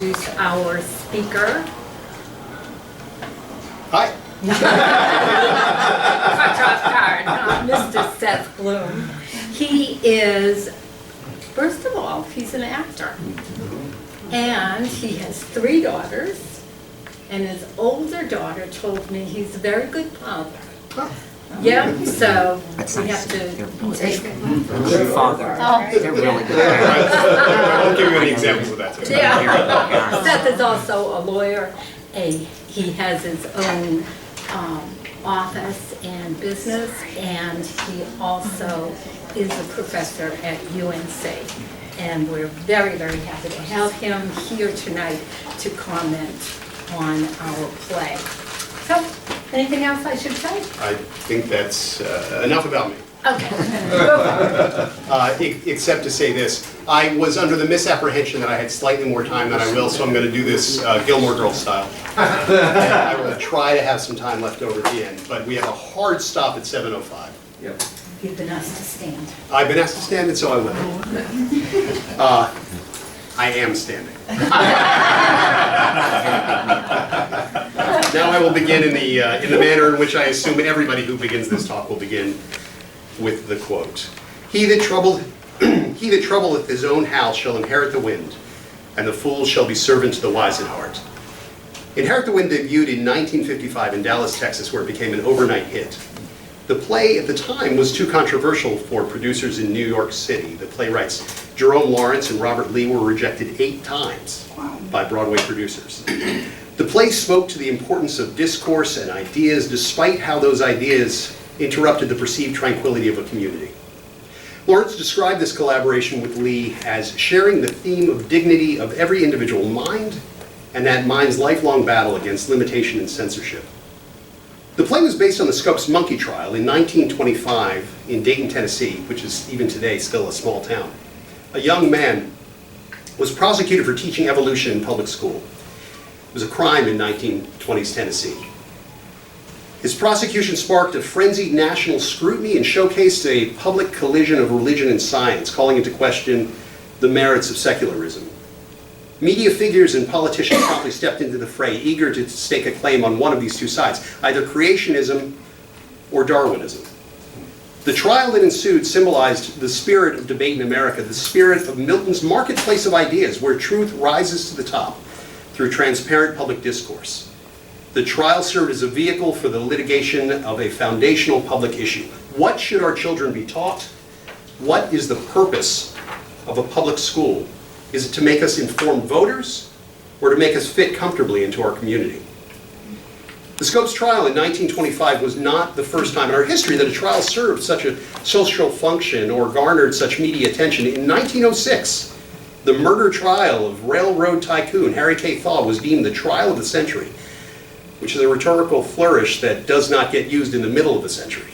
Introduce our speaker. Hi. Mr. Seth Blum. He is, first of all, he's an actor. And he has 3 daughters. And his older daughter told me he's a very good father. Yeah, so we have to take Good father. They're really good. I won't give you any examples of that today. Yeah. Seth is also a lawyer. He has his own office and business, and he also is a professor at UNC. And we're very, very happy to have him here tonight to comment on our play. So, anything else I should say? I think that's enough about me. Okay. Except to say this, I was under the misapprehension that I had slightly more time than I will, so I'm going to do this Gilmore Girls style. And I will try to have some time left over at the end, but we have a hard stop at 7:05. Yep. You've been asked to stand. I've been asked to stand, and so I will. I am standing. Now I will begin in the manner in which I assume everybody who begins this talk will begin, with the quote. He that troubleth his own house shall inherit the wind, and the fool shall be servant to the wise in heart. Inherit the Wind debuted in 1955 in Dallas, Texas, where it became an overnight hit. The play at the time was too controversial for producers in New York City. The playwrights Jerome Lawrence and Robert Lee were rejected 8 times by Broadway producers. The play spoke to the importance of discourse and ideas, despite how those ideas interrupted the perceived tranquility of a community. Lawrence described this collaboration with Lee as sharing the theme of dignity of every individual mind and that mind's lifelong battle against limitation and censorship. The play was based on the Scopes monkey trial in 1925 in Dayton, Tennessee, which is even today still a small town. A young man was prosecuted for teaching evolution in public school. It was a crime in 1920s Tennessee. His prosecution sparked a frenzied national scrutiny and showcased a public collision of religion and science, calling into question the merits of secularism. Media figures and politicians promptly stepped into the fray, eager to stake a claim on one of these 2 sides, either creationism or Darwinism. The trial that ensued symbolized the spirit of debate in America, the spirit of Milton's marketplace of ideas, where truth rises to the top through transparent public discourse. The trial served as a vehicle for the litigation of a foundational public issue. What should our children be taught? What is the purpose of a public school? Is it to make us informed voters, or to make us fit comfortably into our community? The Scopes trial in 1925 was not the first time in our history that a trial served such a social function or garnered such media attention. In 1906, the murder trial of railroad tycoon Harry K. Thaw was deemed the trial of the century, which is a rhetorical flourish that does not get used in the middle of the century.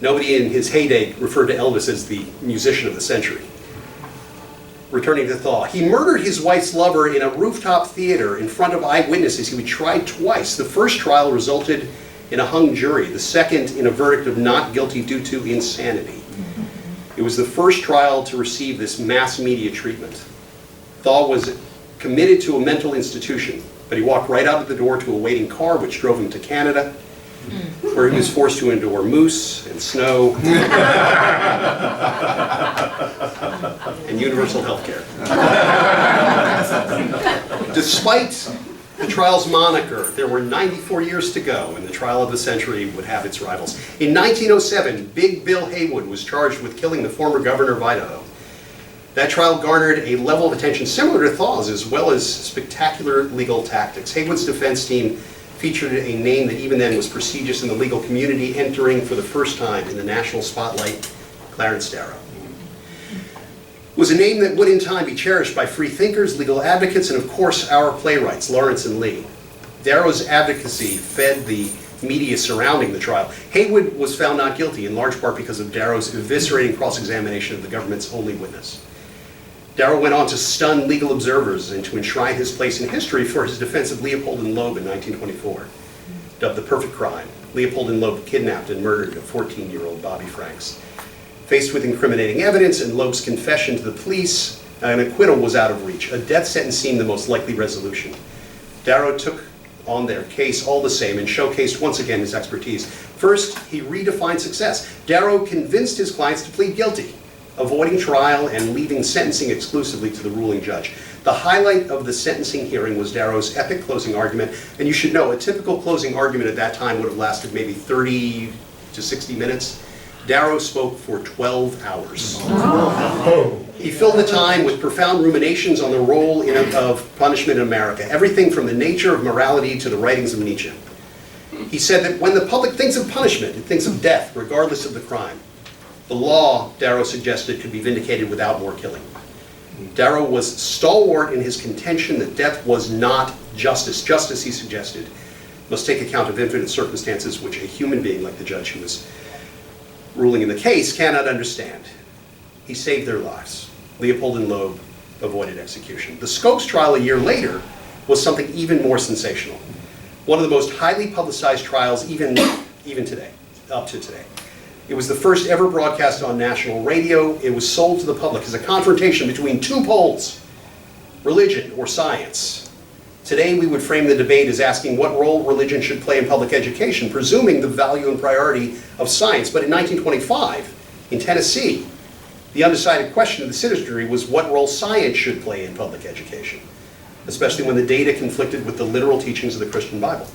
Nobody in his heyday referred to Elvis as the musician of the century. Returning to Thaw, he murdered his wife's lover in a rooftop theater in front of eyewitnesses. He was tried twice. The first trial resulted in a hung jury, the second in a verdict of not guilty due to insanity. It was the first trial to receive this mass media treatment. Thaw was committed to a mental institution, but he walked right out of the door to a waiting car which drove him to Canada, where he was forced to endure moose and snow and universal health care. Despite the trial's moniker, there were 94 years to go, and the trial of the century would have its rivals. In 1907, Big Bill Haywood was charged with killing the former governor of Idaho. That trial garnered a level of attention similar to Thaw's, as well as spectacular legal tactics. Haywood's defense team featured a name that even then was prestigious in the legal community, entering for the first time in the national spotlight, Clarence Darrow. It was a name that would in time be cherished by free thinkers, legal advocates, and of course our playwrights, Lawrence and Lee. Darrow's advocacy fed the media surrounding the trial. Haywood was found not guilty, in large part because of Darrow's eviscerating cross-examination of the government's only witness. Darrow went on to stun legal observers and to enshrine his place in history for his defense of Leopold and Loeb in 1924. Dubbed the perfect crime, Leopold and Loeb kidnapped and murdered a 14-year-old Bobby Franks. Faced with incriminating evidence and Loeb's confession to the police, An acquittal was out of reach. A death sentence seemed the most likely resolution. Darrow took on their case all the same and showcased once again his expertise. First, he redefined success. Darrow convinced his clients to plead guilty, avoiding trial and leaving sentencing exclusively to the ruling judge. The highlight of the sentencing hearing was Darrow's epic closing argument, and you should know a typical closing argument at that time would have lasted maybe 30 to 60 minutes. Darrow spoke for 12 hours. He filled the time with profound ruminations on the role of punishment in America, everything from the nature of morality to the writings of Nietzsche. He said that when the public thinks of punishment, it thinks of death, regardless of the crime. The law, Darrow suggested, could be vindicated without more killing. Darrow was stalwart in his contention that death was not justice. Justice, he suggested, must take account of infinite circumstances which a human being like the judge who was ruling in the case cannot understand. He saved their lives. Leopold and Loeb avoided execution. The Scopes trial a year later was something even more sensational. One of the most highly publicized trials even today, up to today. It was the first ever broadcast on national radio. It was sold to the public as a confrontation between two poles, religion or science. Today we would frame the debate as asking what role religion should play in public education, presuming the value and priority of science. But in 1925, in Tennessee, the undecided question of the citizenry was what role science should play in public education, especially when the data conflicted with the literal teachings of the Christian Bible.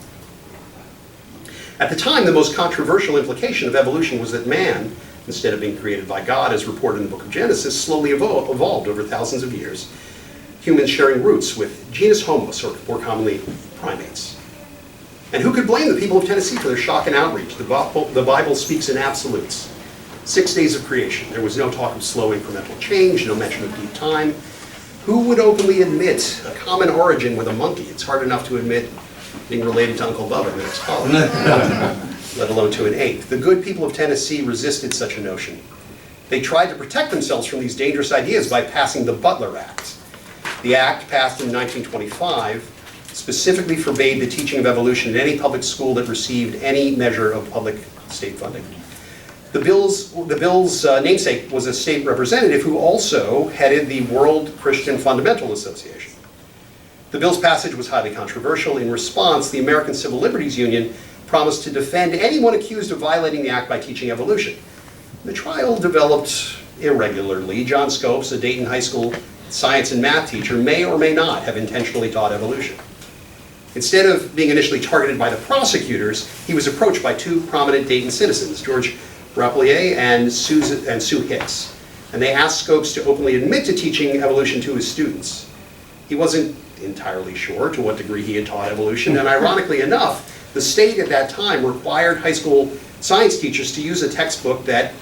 At the time, the most controversial implication of evolution was that man, instead of being created by God, as reported in the book of Genesis, slowly evolved over thousands of years, humans sharing roots with genus Homo, or more commonly, primates. And who could blame the people of Tennessee for their shock and outrage? The Bible speaks in absolutes. 6 days of creation. There was no talk of slow incremental change, no mention of deep time. Who would openly admit a common origin with a monkey? It's hard enough to admit being related to Uncle Bubba in the next column, let alone to an ape. The good people of Tennessee resisted such a notion. They tried to protect themselves from these dangerous ideas by passing the Butler Act. The act, passed in 1925, specifically forbade the teaching of evolution in any public school that received any measure of public state funding. The bill's namesake was a state representative who also headed the World Christian Fundamental Association. The bill's passage was highly controversial. In response, the American Civil Liberties Union promised to defend anyone accused of violating the act by teaching evolution. The trial developed irregularly. John Scopes, a Dayton High School science and math teacher, may or may not have intentionally taught evolution. Instead of being initially targeted by the prosecutors, he was approached by two prominent Dayton citizens, George Rapelier and Sue Hicks, and they asked Scopes to openly admit to teaching evolution to his students. He wasn't entirely sure to what degree he had taught evolution, and ironically enough, the state at that time required high school science teachers to use a textbook that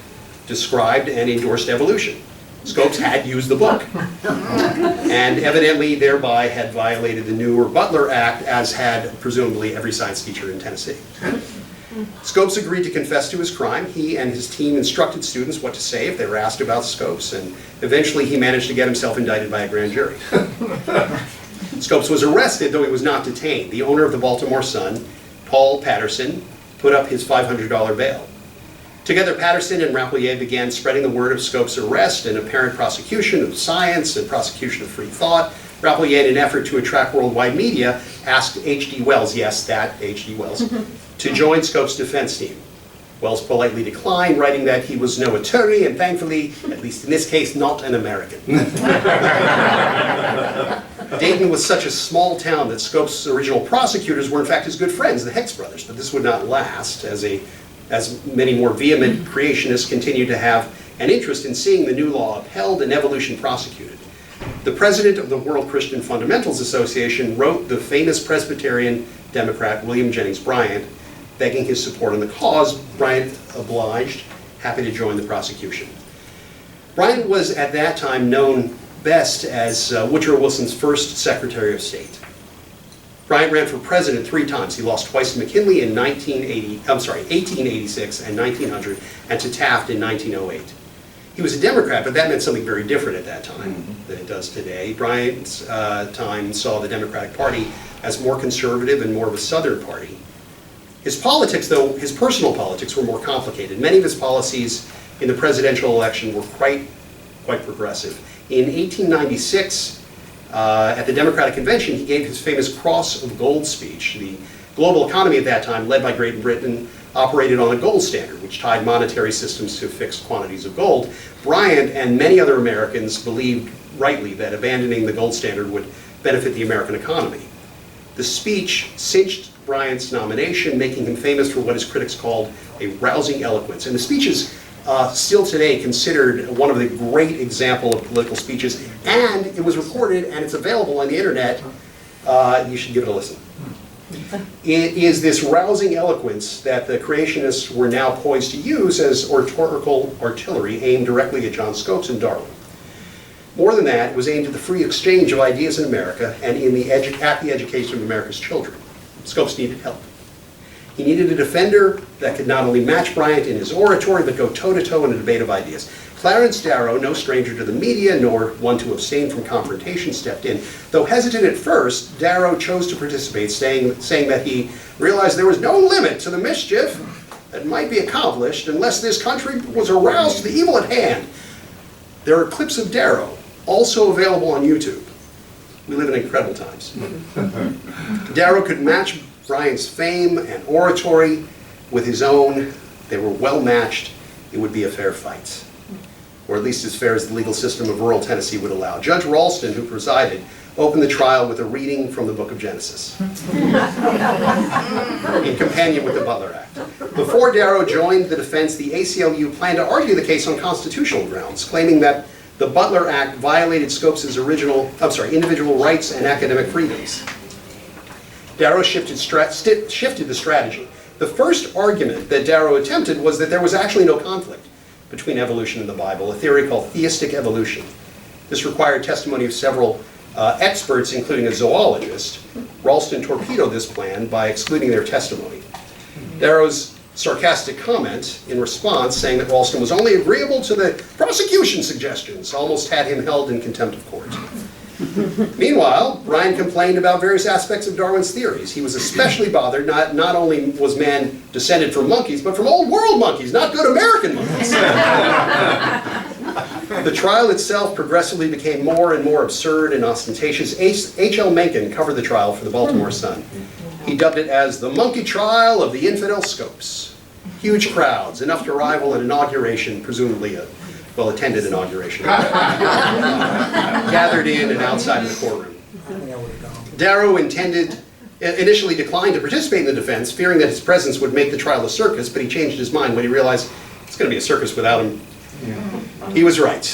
described and endorsed evolution. Scopes had used the book, and evidently thereby had violated the newer Butler Act, as had presumably every science teacher in Tennessee. Scopes agreed to confess to his crime. He and his team instructed students what to say if they were asked about Scopes, and eventually he managed to get himself indicted by a grand jury. Scopes was arrested, though he was not detained. The owner of the Baltimore Sun, Paul Patterson, put up his $500 bail. Together, Patterson and Rapelier began spreading the word of Scopes' arrest and apparent prosecution of science and prosecution of free thought. Rapelier, in an effort to attract worldwide media, asked H.G. Wells, yes, that H.G. Wells, to join Scopes' defense team. Wells politely declined, writing that he was no attorney and thankfully, at least in this case, not an American. Dayton was such a small town that Scopes' original prosecutors were in fact his good friends, the Hicks brothers, but this would not last as many more vehement creationists continued to have an interest in seeing the new law upheld and evolution prosecuted. The president of the World Christian Fundamentals Association wrote the famous Presbyterian Democrat William Jennings Bryan, begging his support in the cause. Bryant obliged, happy to join the prosecution. Bryant was at that time known best as Woodrow Wilson's first Secretary of State. Bryant ran for president 3 times. He lost twice to McKinley in 1886 and 1900, and to Taft in 1908. He was a Democrat, but that meant something very different at that time than it does today. Bryant's time saw the Democratic Party as more conservative and more of a Southern party. His politics, though, his personal politics were more complicated. Many of his policies in the presidential election were quite progressive. In 1896, at the Democratic Convention, he gave his famous Cross of Gold speech. The global economy at that time, led by Great Britain, operated on a gold standard, which tied monetary systems to fixed quantities of gold. Bryant and many other Americans believed rightly that abandoning the gold standard would benefit the American economy. The speech cinched Bryant's nomination, making him famous for what his critics called a rousing eloquence. And the speech is still today considered one of the great examples of political speeches, and it was recorded and it's available on the internet. You should give it a listen. It is this rousing eloquence that the creationists were now poised to use as oratorical artillery aimed directly at John Scopes and Darwin. More than that, it was aimed at the free exchange of ideas in America and at the education of America's children. Scopes needed help. He needed a defender that could not only match Bryant in his oratory, but go toe-to-toe in a debate of ideas. Clarence Darrow, no stranger to the media, nor one to abstain from confrontation, stepped in. Though hesitant at first, Darrow chose to participate, saying that he realized there was no limit to the mischief that might be accomplished unless this country was aroused to the evil at hand. There are clips of Darrow, also available on YouTube. We live in incredible times. Darrow could match Bryant's fame and oratory with his own. They were well matched. It would be a fair fight, or at least as fair as the legal system of rural Tennessee would allow. Judge Ralston, who presided, opened the trial with a reading from the book of Genesis, in companion with the Butler Act. Before Darrow joined the defense, the ACLU planned to argue the case on constitutional grounds, claiming that the Butler Act violated Scopes' individual rights and academic freedoms. Darrow shifted the strategy. The first argument that Darrow attempted was that there was actually no conflict between evolution and the Bible, a theory called theistic evolution. This required testimony of several experts, including a zoologist. Ralston torpedoed this plan by excluding their testimony. Darrow's sarcastic comment in response, saying that Ralston was only agreeable to the prosecution's suggestions, almost had him held in contempt of court. Meanwhile, Bryant complained about various aspects of Darwin's theories. He was especially bothered, not only was man descended from monkeys, but from old world monkeys, not good American monkeys. The trial itself progressively became more and more absurd and ostentatious. H.L. Mencken covered the trial for the Baltimore Sun. He dubbed it as the monkey trial of the infidel Scopes. Huge crowds, enough to rival an inauguration, presumably a well-attended inauguration, gathered in and outside of the courtroom. Darrow initially declined to participate in the defense, fearing that his presence would make the trial a circus, but he changed his mind when he realized it's going to be a circus without him. He was right.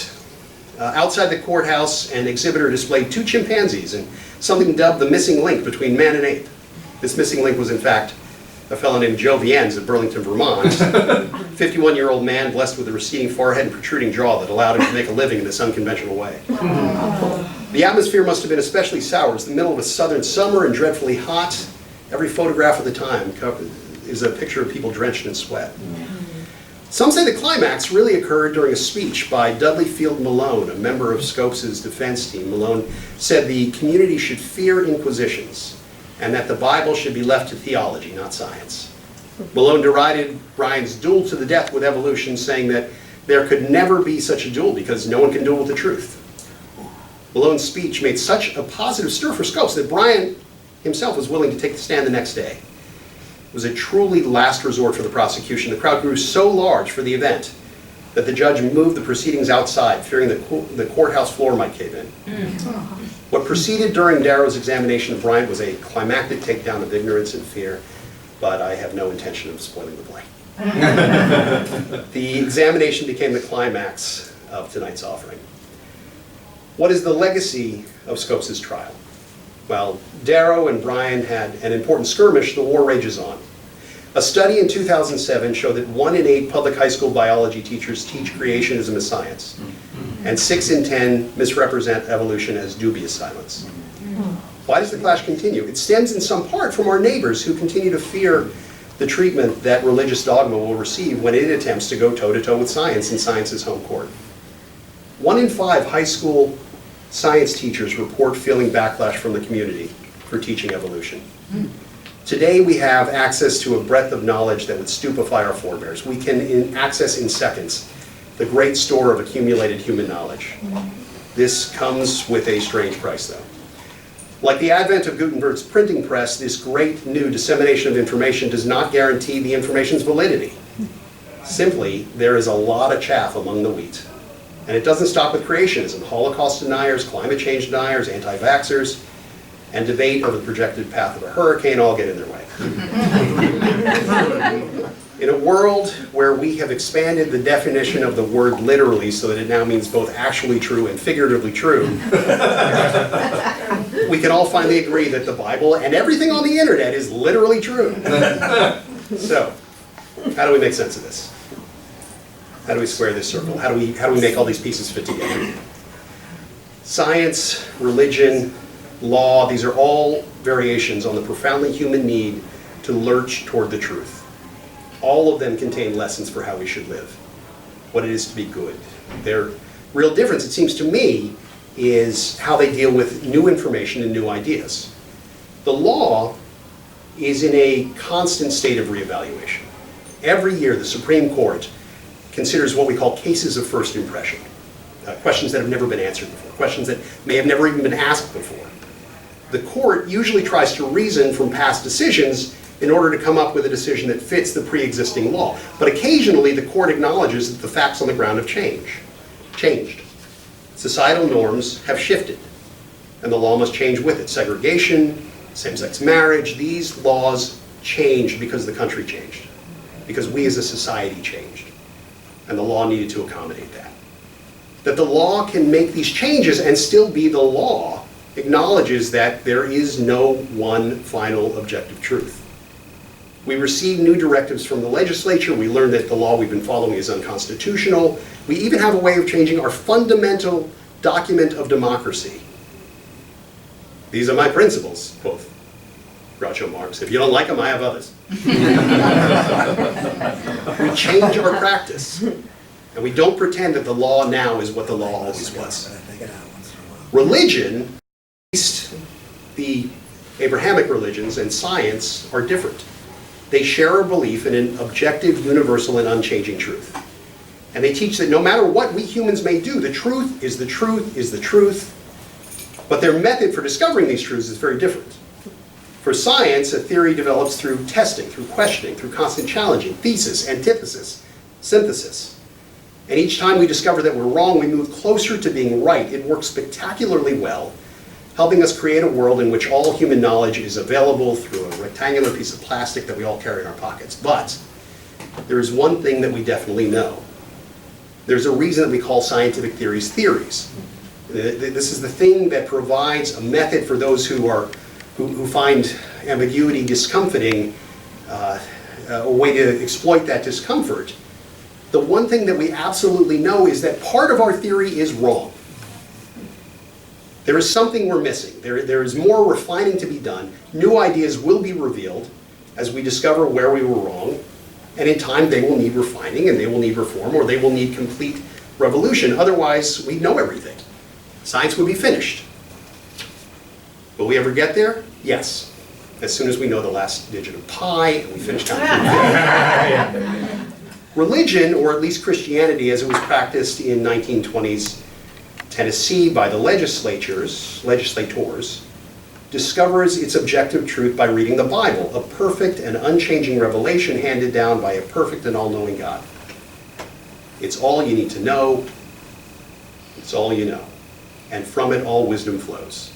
Outside the courthouse, an exhibitor displayed two chimpanzees and something dubbed the missing link between man and ape. This missing link was, in fact, a fellow named Joe Viennes of Burlington, Vermont, 51-year-old man blessed with a receding forehead and protruding jaw that allowed him to make a living in this unconventional way. The atmosphere must have been especially sour. It was the middle of a southern summer and dreadfully hot. Every photograph of the time is a picture of people drenched in sweat. Some say the climax really occurred during a speech by Dudley Field Malone, a member of Scopes' defense team. Malone said the community should fear inquisitions and that the Bible should be left to theology, not science. Malone derided Bryant's duel to the death with evolution, saying that there could never be such a duel because no one can duel with the truth. Malone's speech made such a positive stir for Scopes that Bryant himself was willing to take the stand the next day. It was a truly last resort for the prosecution. The crowd grew so large for the event that the judge moved the proceedings outside, fearing the courthouse floor might cave in. What proceeded during Darrow's examination of Bryant was a climactic takedown of ignorance and fear, but I have no intention of spoiling the play. The examination became the climax of tonight's offering. What is the legacy of Scopes' trial? Well, Darrow and Bryant had an important skirmish. The war rages on. A study in 2007 showed that 1 in 8 public high school biology teachers teach creationism as science, and 6 in 10 misrepresent evolution as dubious science. Why does the clash continue? It stems in some part from our neighbors who continue to fear the treatment that religious dogma will receive when it attempts to go toe-to-toe with science in science's home court. 1 in 5 high school science teachers report feeling backlash from the community for teaching evolution. Today we have access to a breadth of knowledge that would stupefy our forebears. We can access in seconds the great store of accumulated human knowledge. This comes with a strange price, though. Like the advent of Gutenberg's printing press, this great new dissemination of information does not guarantee the information's validity. Simply, there is a lot of chaff among the wheat. And it doesn't stop with creationism. Holocaust deniers, climate change deniers, anti-vaxxers, and debate over the projected path of a hurricane all get in their way. In a world where we have expanded the definition of the word literally so that it now means both actually true and figuratively true, we can all finally agree that the Bible and everything on the internet is literally true. So, how do we make sense of this? How do we square this circle? How do we make all these pieces fit together? Science, religion, law, these are all variations on the profoundly human need to lurch toward the truth. All of them contain lessons for how we should live, what it is to be good. Their real difference, it seems to me, is how they deal with new information and new ideas. The law is in a constant state of reevaluation. Every year, the Supreme Court considers what we call cases of first impression, questions that have never been answered before, questions that may have never even been asked before. The court usually tries to reason from past decisions in order to come up with a decision that fits the pre-existing law. But occasionally, the court acknowledges that the facts on the ground have changed. Societal norms have shifted, and the law must change with it. Segregation, same-sex marriage, these laws changed because the country changed, because we as a society changed, and the law needed to accommodate that. That the law can make these changes and still be the law acknowledges that there is no one final objective truth. We receive new directives from the legislature. We learn that the law we've been following is unconstitutional. We even have a way of changing our fundamental document of democracy. These are my principles, quote Groucho Marx. If you don't like them, I have others. We change our practice, and we don't pretend that the law now is what the law always was. Religion, at least the Abrahamic religions and science, are different. They share a belief in an objective, universal, and unchanging truth. And they teach that no matter what we humans may do, the truth is the truth is the truth. But their method for discovering these truths is very different. For science, a theory develops through testing, through questioning, through constant challenging, thesis, antithesis, synthesis. And each time we discover that we're wrong, we move closer to being right. It works spectacularly well, helping us create a world in which all human knowledge is available through a rectangular piece of plastic that we all carry in our pockets. But there is one thing that we definitely know. There's a reason that we call scientific theories theories. This is the thing that provides a method for those who find ambiguity discomforting, a way to exploit that discomfort. The one thing that we absolutely know is that part of our theory is wrong. There is something we're missing. There is more refining to be done. New ideas will be revealed as we discover where we were wrong. And in time, they will need refining, and they will need reform, or they will need complete revolution. Otherwise, we know everything. Science would be finished. Will we ever get there? Yes. As soon as we know the last digit of pi, and we finish counting. Religion, or at least Christianity as it was practiced in 1920s Tennessee by the legislators, discovers its objective truth by reading the Bible, a perfect and unchanging revelation handed down by a perfect and all-knowing God. It's all you need to know. It's all you know. And from it, all wisdom flows.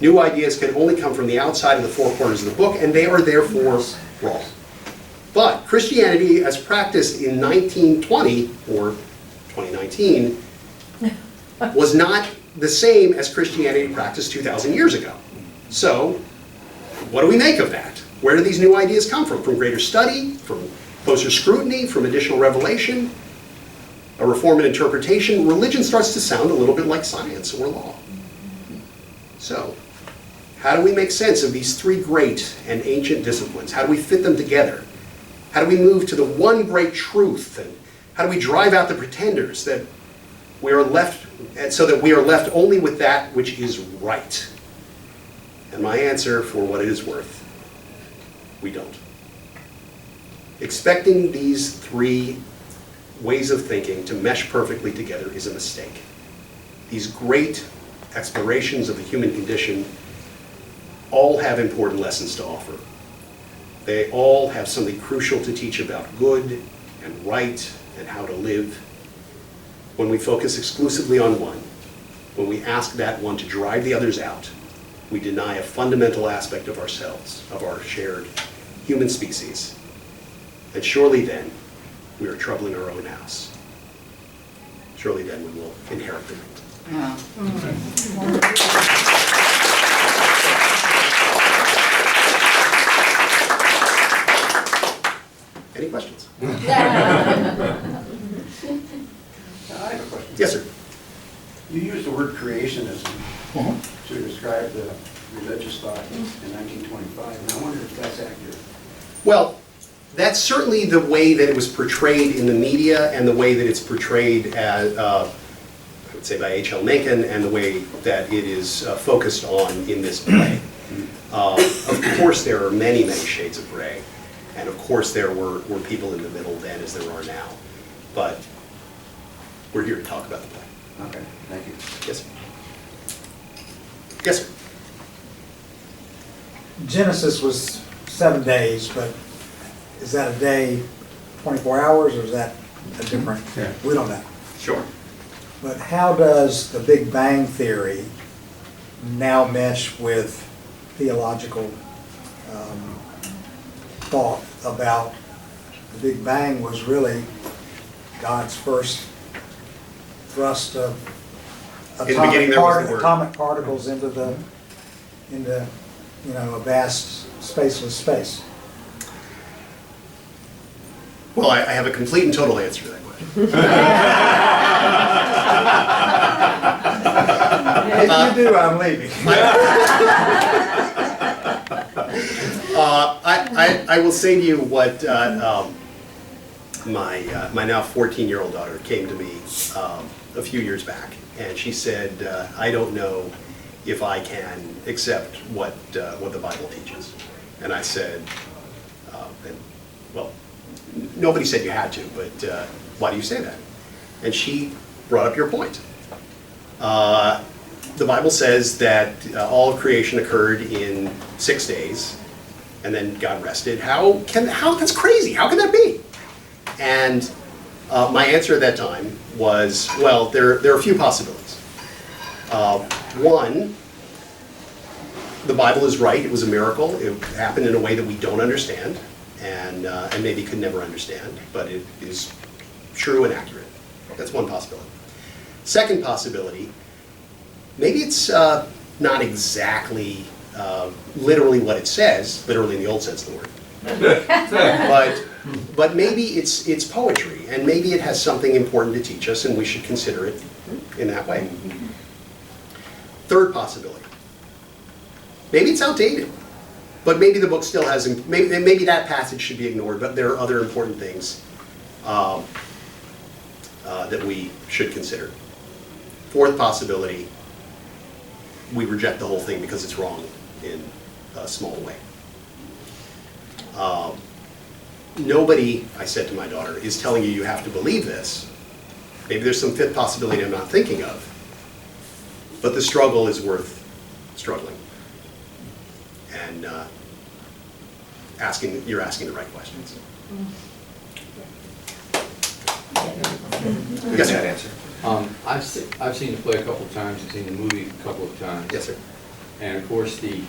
New ideas can only come from the outside of the four corners of the book, and they are therefore wrong. But Christianity, as practiced in 1920 or 2019, was not the same as Christianity practiced 2,000 years ago. So, what do we make of that? Where do these new ideas come from? From greater study, from closer scrutiny, from additional revelation, a reform in interpretation? Religion starts to sound a little bit like science or law. So, how do we make sense of these three great and ancient disciplines? How do we fit them together? How do we move to the one great truth? And how do we drive out the pretenders that we are left, and so that we are left only with that which is right? And my answer, for what it is worth, we don't. Expecting these three ways of thinking to mesh perfectly together is a mistake. these great explorations of the human condition all have important lessons to offer. They all have something crucial to teach about good and right and how to live. When we focus exclusively on one, when we ask that one to drive the others out, we deny a fundamental aspect of ourselves, of our shared human species. And surely then, we are troubling our own house. Surely then we will inherit the wind. Yeah. Any questions? I have a question. Yes, sir. You used the word creationism to describe the religious thought in 1925, and I wonder if that's accurate. Well, that's certainly the way that it was portrayed in the media and the way that it's portrayed as, I would say by H.L. Mencken, and the way that it is focused on in this play. Of course there are many, many shades of gray, and of course there were people in the middle then as there are now. But we're here to talk about the play. Okay, thank you. Yes, sir. Yes, sir. Genesis was 7 days, but is that a day, 24 hours, or is that a different? Yeah. We don't know. Sure. But how does the Big Bang Theory now mesh with theological thought about the Big Bang was really God's first thrust of In the beginning there was the word. atomic particles into a vast spaceless space? Well, I have a complete and total answer to that question. If you do, I'm leaving. I will say to you what my now 14-year-old daughter came to me a few years back, and she said, I don't know if I can accept what the Bible teaches. And I said, well, nobody said you had to, but why do you say that? And she brought up your point. The Bible says that all of creation occurred in 6 days, and then God rested. How that's crazy? How can that be? And my answer at that time was, well, there are a few possibilities. One, the Bible is right. It was a miracle. It happened in a way that we don't understand, and maybe could never understand, but it is true and accurate. That's one possibility. Second possibility, maybe it's not exactly literally what it says, literally in the old sense of the word, but maybe it's poetry, and maybe it has something important to teach us, and we should consider it in that way. Third possibility, maybe it's outdated, but maybe the book still has, maybe that passage should be ignored, but there are other important things that we should consider. Fourth possibility, we reject the whole thing because it's wrong in a small way. Nobody, I said to my daughter, is telling you have to believe this. Maybe there's some fifth possibility I'm not thinking of, but the struggle is worth struggling. And you're asking the right questions. Yes, sir. Answer. I've seen the play a couple of times, I've seen the movie a couple of times. Yes, sir. And of course, the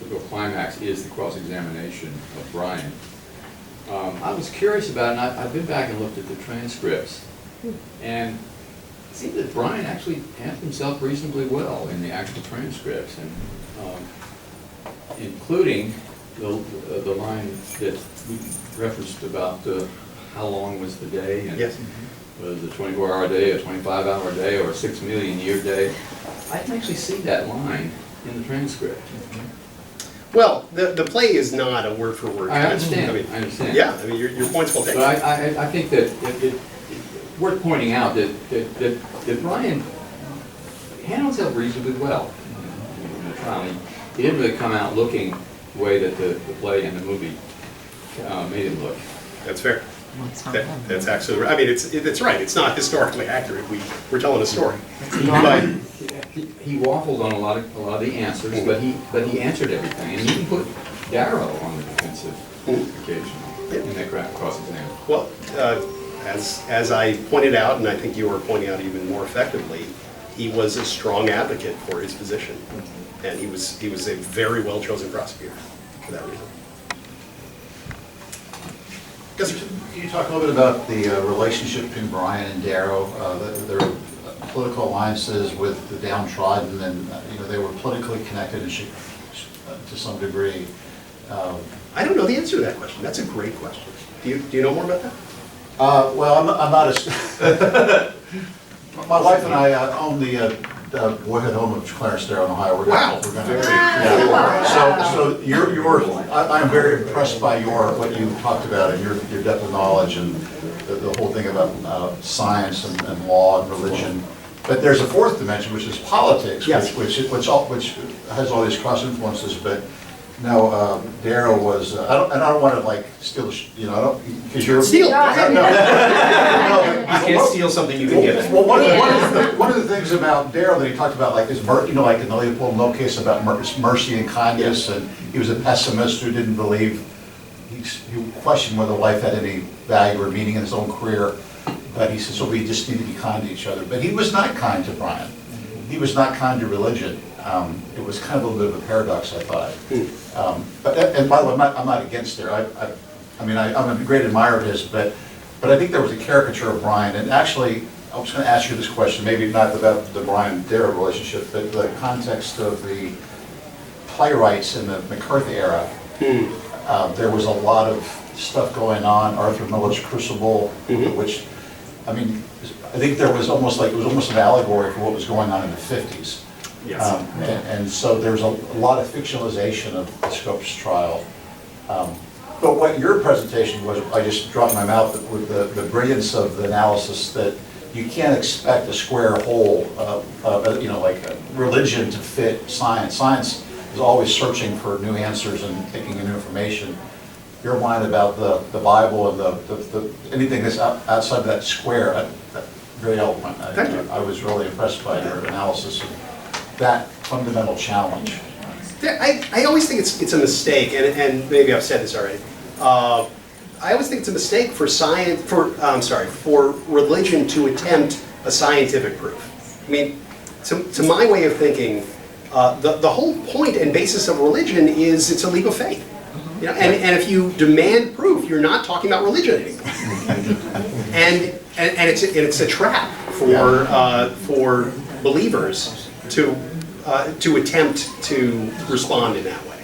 real climax is the cross-examination of Brian. I was curious about it, and I've been back and looked at the transcripts, and it seemed that Brian actually handled himself reasonably well in the actual transcripts, and including the line that we referenced about how long was the day, and Yes. was it a 24-hour day, a 25-hour day, or a 6 million year day. I can actually see that line in the transcript. Well, the play is not a word-for-word. I understand. I understand. Yeah, I mean, your point's well taken. But I think that it's worth pointing out that Brian handled himself reasonably well in the trial. He didn't really come out looking the way that the play and the movie made him look. That's fair. That's absolutely right. I mean, it's right. It's not historically accurate. We're telling a story. But He waffled on a lot of the answers, but he answered everything, and he put Darrow on the defensive occasionally in that cross-exam. well, as I pointed out, and I think you were pointing out even more effectively, he was a strong advocate for his position, and he was a very well chosen prosecutor for that reason. Yes, sir. Can you talk a little bit about the relationship between Brian and Darrow, their political alliances with the downtrodden, and they were politically connected to some degree. I don't know the answer to that question. That's a great question. Do you know more about that? Well, I'm not as. My wife and I own the boyhood home of Clarence Darrow in Ohio. Wow. We're gonna, yeah. So I am very impressed by what you talked about and your depth of knowledge and the whole thing about science and law and religion. But there's a fourth dimension, which is politics, Yes. which has all these cross influences. But no, Darrow was. I don't want to steal. Because you're Steal. No, You can't steal something you can give. well, one of the things about Darrow that he talked about, like his, like in the Leopold Mill case about mercy and kindness, and he was a pessimist who didn't believe. He questioned whether life had any value or meaning in his own career. But he said, so we just need to be kind to each other. But he was not kind to Brian. He was not kind to religion. It was kind of a little bit of a paradox, I thought. And by the way, I'm not against there. I'm a great admirer of his, but I think there was a caricature of Brian. And actually, I was going to ask you this question, maybe not about the Brian-Darrow relationship, but the context of the playwrights in the McCarthy era. There was a lot of stuff going on. Arthur Miller's Crucible, which, I think there was almost an allegory for what was going on in the 50s. Yes. And so there's a lot of fictionalization of the Scopes trial. But what your presentation was, I just dropped my mouth with the brilliance of the analysis that you can't expect a square hole, like religion to fit science. Science is always searching for new answers and taking in new information. Your line about the Bible and anything that's outside of that square, very eloquent. Thank you. I was really impressed by your analysis of that fundamental challenge. Yeah, I always think it's a mistake, and maybe I've said this already. I always think it's a mistake for for religion to attempt a scientific proof. I mean, to my way of thinking, the whole point and basis of religion is it's a leap of faith. And if you demand proof, you're not talking about religion anymore. and it's a trap for believers to attempt to respond in that way.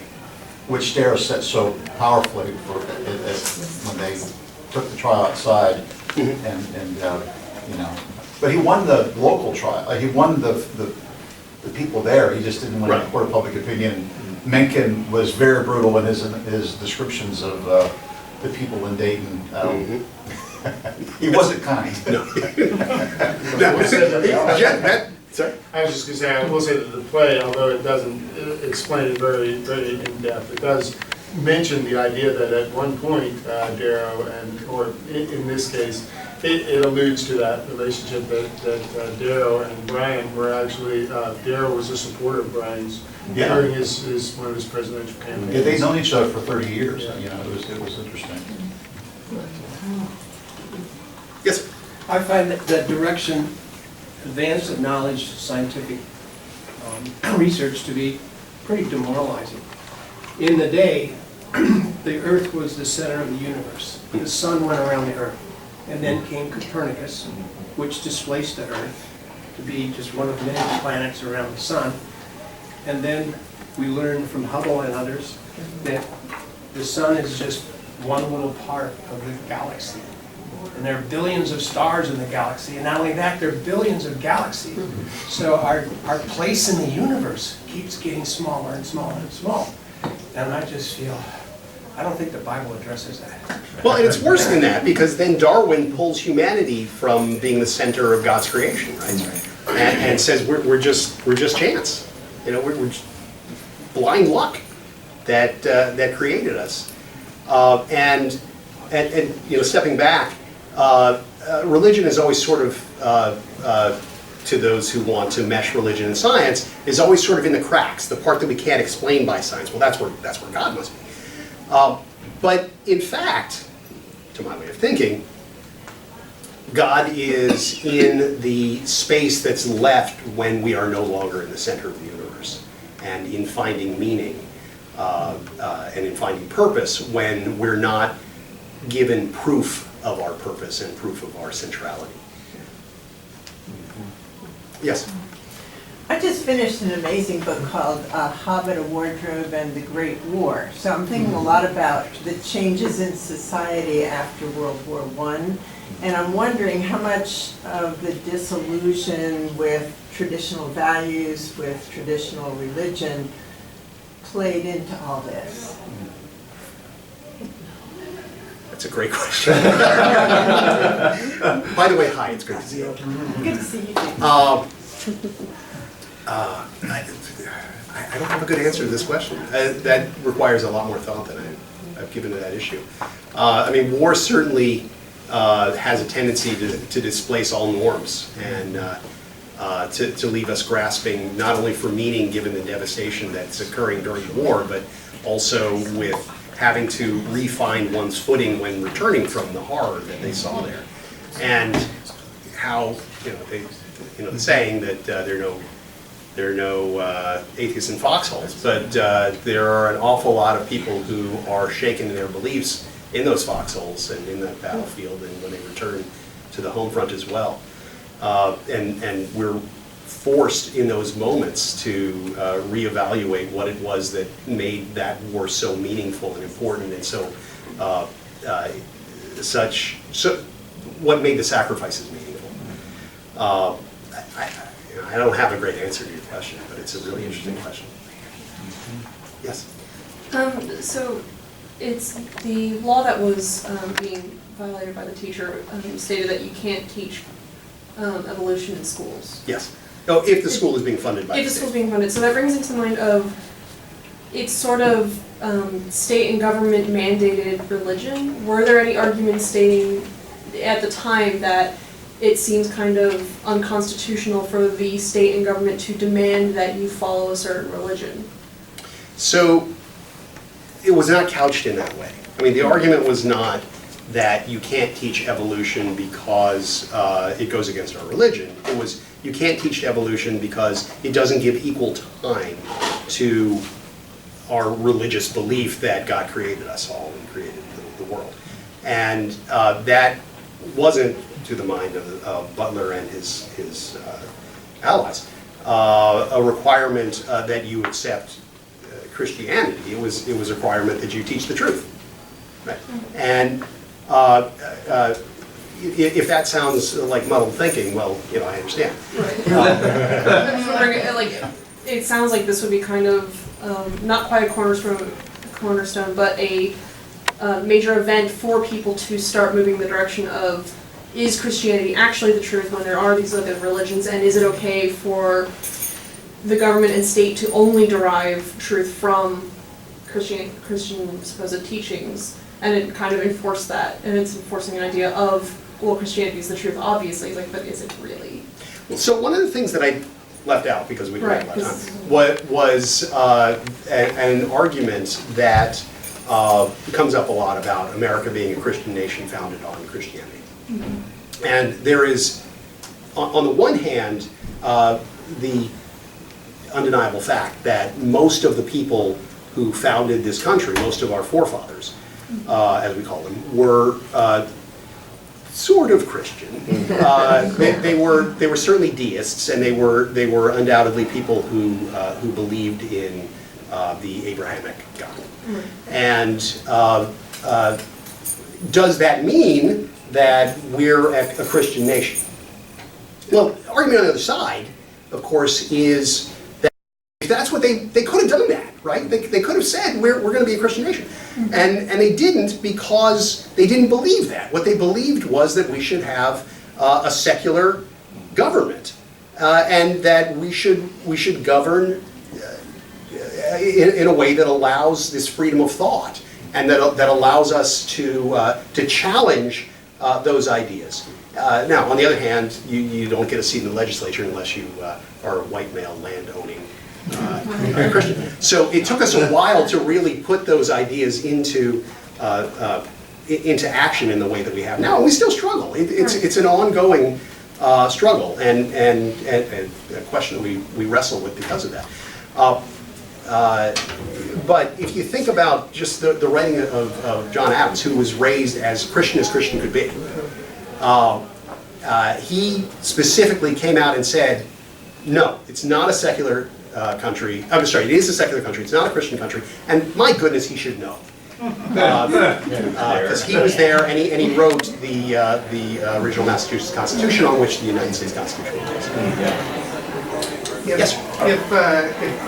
Which Darrow said so powerfully when they took the trial outside, But he won the local trial. He won the people there. He just didn't win the court of public opinion. Mencken was very brutal in his descriptions of the people in Dayton. He wasn't kind. No. Sorry? I was just going to say, I will say that the play, although it doesn't explain it very, very in depth, it does mention the idea that at one point, Darrow or in this case, it alludes to that relationship that Darrow and Brian were actually, Darrow was a supporter of Brian's during one of his presidential campaigns. Yeah, they'd known each other for 30 years. It was interesting. Yes, sir. I find that direction, advance of knowledge, scientific research to be pretty demoralizing. In the day, the Earth was the center of the universe. The sun went around the Earth. And then came Copernicus, which displaced the Earth to be just one of many planets around the sun. And then we learned from Hubble and others that the sun is just one little part of the galaxy. And there are billions of stars in the galaxy, and not only that, there are billions of galaxies. So our place in the universe keeps getting smaller and smaller and smaller. And I just feel, I don't think the Bible addresses that. Well, and it's worse than that, because then Darwin pulls humanity from being the center of God's creation, right? And says we're just chance. We're just blind luck that created us. And and stepping back, religion is always sort of, to those who want to mesh religion and science, is always sort of in the cracks, the part that we can't explain by science. Well, that's where God must be. But in fact, to my way of thinking, God is in the space that's left when we are no longer in the center of the universe, and in finding meaning, and in finding purpose when we're not given proof of our purpose and proof of our centrality. Yes? I just finished an amazing book called Hobbit, a Wardrobe, and the Great War. So I'm thinking a lot about the changes in society after World War I. And I'm wondering how much of the disillusion with traditional values, with traditional religion, played into all this. That's a great question. By the way, hi, it's great to see you. Good to see you. I don't have a good answer to this question. That requires a lot more thought than I've given to that issue. I mean, war certainly has a tendency to displace all norms and to leave us grasping not only for meaning given the devastation that's occurring during the war, but also with having to re-find one's footing when returning from the horror that they saw there. And how, the saying that there are no atheists in foxholes, but there are an awful lot of people who are shaken in their beliefs in those foxholes and in that battlefield and when they return to the home front as well. And we're forced in those moments to reevaluate what it was that made that war so meaningful and important and so what made the sacrifices meaningful. I don't have a great answer to your question, but it's a really interesting question. Yes? So it's the law that was being violated by the teacher stated that you can't teach evolution in schools. Yes. Oh, if the school is being funded by the If the state. school's being funded. So that brings into mind of it's sort of state and government mandated religion. Were there any arguments stating at the time that it seems kind of unconstitutional for the state and government to demand that you follow a certain religion? So it was not couched in that way. I mean, the argument was not that you can't teach evolution because it goes against our religion. It was you can't teach evolution because it doesn't give equal time to our religious belief that God created us all and created the world. And that wasn't to the mind of Butler and his allies a requirement that you accept Christianity. It was a requirement that you teach the truth, right? And if that sounds like muddled thinking, well, I understand. Like, it sounds like this would be kind of not quite a cornerstone, but a major event for people to start moving the direction of, is Christianity actually the truth when there are these other religions, and is it okay for the government and state to only derive truth from Christian supposed teachings, and it kind of enforce that, and it's enforcing an idea of, well, Christianity is the truth, obviously, like, but is it really? So one of the things that I left out, because we didn't have a lot of time, was an argument that comes up a lot about America being a Christian nation founded on Christianity. Mm-hmm. And there is, on the one hand, the undeniable fact that most of the people who founded this country, most of our forefathers, as we call them, were sort of Christian. They were certainly deists, and they were undoubtedly people who believed in the Abrahamic God. And does that mean that we're a Christian nation? Well, the argument on the other side, of course, is that if that's what they could have done that, right? They could have said we're going to be a Christian nation, and they didn't, because they didn't believe that. What they believed was that we should have a secular government, and that we should govern in a way that allows this freedom of thought and that allows us to challenge those ideas. Now, on the other hand, you don't get a seat in the legislature unless you are a white male land-owning Christian. So it took us a while to really put those ideas into action in the way that we have now. We still struggle. It's an ongoing struggle and a question that we wrestle with because of that. But if you think about just the writing of John Adams, who was raised as Christian could be, he specifically came out and said, no, it's not a secular country. I'm sorry, it is a secular country. It's not a Christian country. And my goodness, he should know. Because he was there and he wrote the original Massachusetts Constitution on which the United States Constitution was based. Yes, sir. If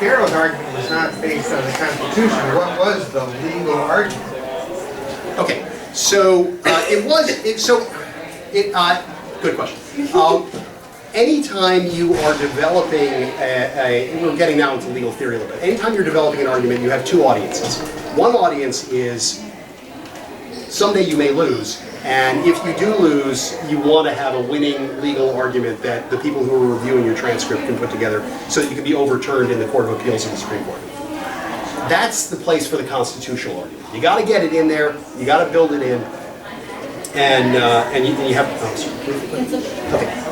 Darrow's argument was not based on the Constitution, what was the legal argument? Okay, so good question. Anytime you are developing we're getting now into legal theory a little bit. Anytime you're developing an argument, you have two audiences. One audience is someday you may lose, and if you do lose, you want to have a winning legal argument that the people who are reviewing your transcript can put together so that you can be overturned in the Court of Appeals of the Supreme Court. That's the place for the constitutional argument. You got to get it in there, you got to build it in, and you have. Oh, sorry. Okay.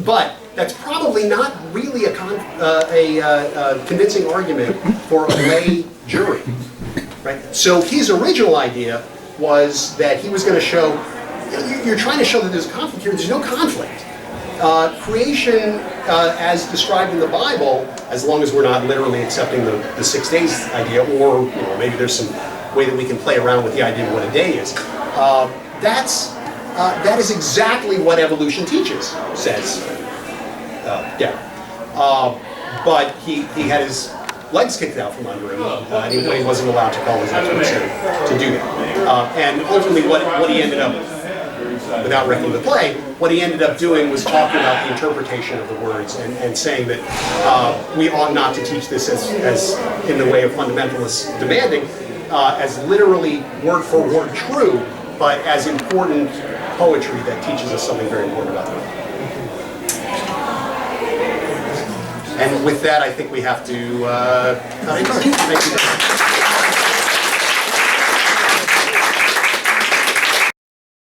But that's probably not really a convincing argument for a lay jury, right? So his original idea was that he was going to show, you're trying to show that there's a conflict here. There's no conflict. Creation, as described in the Bible, as long as we're not literally accepting the 6 days idea, or maybe there's some way that we can play around with the idea of what a day is. That is exactly what evolution teaches, says Darrow. But he had his legs kicked out from under him, and he wasn't allowed to call his experts to do that. And ultimately what he ended up, without wrecking the play, what he ended up doing was talking about the interpretation of the words and saying that we ought not to teach this as in the way of fundamentalists demanding, as literally word for word true, but as important poetry that teaches us something very important about the world. And with that, I think we have to cut it. Thank you.